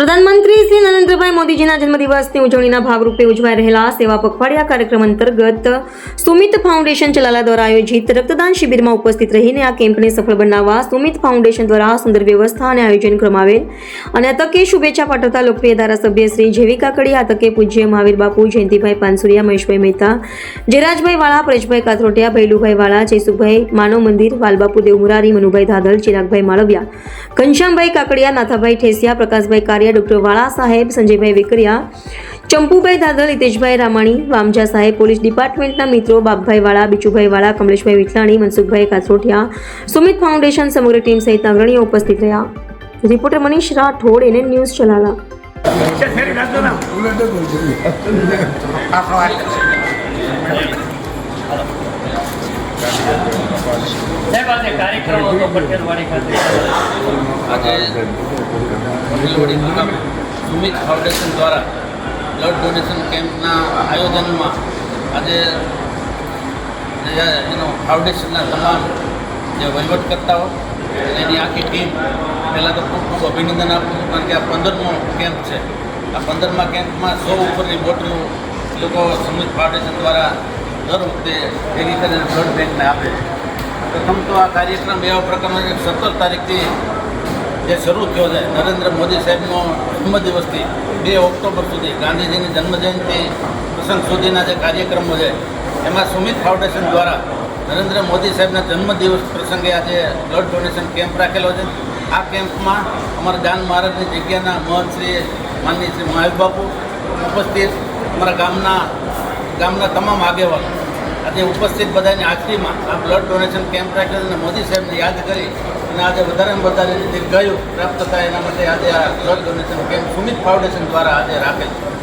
પ્રધાનમંત્રી શ્રી નરેન્દ્રભાઈ મોદીજીના જન્મદિવસની ઉજવણીના ભાગરૂપે ઉજવાઈ રહેલા સેવા પખવાડિયા કાર્યક્રમ અંતર્ગત સુમિત ફાઉન્ડેશન ચલાલા દ્વારા આયોજિત રક્તદાન શિબિરમાં ઉપસ્થિત રહીને આ કેમ્પને સફળ બનાવવા સુમિત ફાઉન્ડેશન દ્વારા સુંદર વ્યવસ્થા અને આયોજન કરવામાં આવેલ અને આ તકે શુભેચ્છા પાઠવતા લોકપ્રિય ધારાસભ્ય શ્રી જેવી કાકડી, આ તકે પૂજ્ય મહાવીર બાપુ, જયંતિભાઈ પાનસુરિયા, મહેશભાઈ મહેતા, જયરાજભાઈ વાળા, પરેશભાઈ કાથરોટિયા, ભૈલુભાઈ વાળા, જયસુખભાઈ, માનવ મંદિર, વાલબાપુ દેવમુરારી, મનુભાઈ ધાધલ, ચિરાગભાઈ માળવિયા, ઘનશ્યામભાઈ કાકડિયા, નાથાભાઈ ઠેસિયા, પ્રકાશભાઈ કારિયા, ડોક્ટર વાળા સાહેબ, સંજયભાઈ વેકરિયા, ચંપુભાઈ દાદલ, હિતેશભાઈ રામાણી, વામજા સાહેબ, પોલીસ ડિપાર્ટમેન્ટના મિત્રો, બાપભાઈ વાળા, બીચુભાઈ વાળા, કમલેશભાઈ વિઠલાણી, મનસુખભાઈ કાથરોટિયા, સુમિત ફાઉન્ડેશન સમગ્ર ટીમ સહિત અગ્રણીઓ ઉપસ્થિત રહ્યા. Reporter Manish Rathod, NN news Chalala. Sumit foundation દ્વારા બ્લડ ડોનેશન કેમ્પના આયોજનમાં આજે એનો ફાઉન્ડેશનના તમામ જે વહીવટકર્તાઓ અને એની આખી ટીમ પહેલાં તો ખૂબ ખૂબ અભિનંદન આપું છું, કારણ કે આ 15મો કેમ્પ છે. આ 15મા કેમ્પમાં 100 ઉપરની બોટલો લોકો સુમિત ફાઉન્ડેશન દ્વારા દર વખતે ભેગી કરીને બ્લડ બેંકને આપે છે. પ્રથમ તો આ કાર્યક્રમ એવા પ્રકારનો 17 તારીખથી જે શરૂ થયો છે, નરેન્દ્ર મોદી સાહેબનો જન્મદિવસથી 2 ઓક્ટોબર સુધી ગાંધીજીની જન્મજયંતિ પ્રસંગ સુધીના જે કાર્યક્રમો છે, એમાં સુમિત ફાઉન્ડેશન દ્વારા નરેન્દ્ર મોદી સાહેબના જન્મદિવસ પ્રસંગે આજે બ્લડ ડોનેશન કેમ્પ રાખેલો છે. આ કેમ્પમાં અમારા જાન મહારાજની જગ્યાના મહંતશ્રી માનનીય શ્રી મહાવીર બાપુ ઉપસ્થિત, અમારા ગામના તમામ આગેવાનો આજે ઉપસ્થિત બધાની હાજરીમાં આ બ્લડ ડોનેશન કેમ્પ રાખેલો અને મોદી સાહેબને યાદ કરી અને આજે વધારેમાં વધારે દીર્ઘાયુ પ્રાપ્ત થાય એના માટે આજે આ blood donation camp Sumit foundation દ્વારા આજે રાખેલ છે.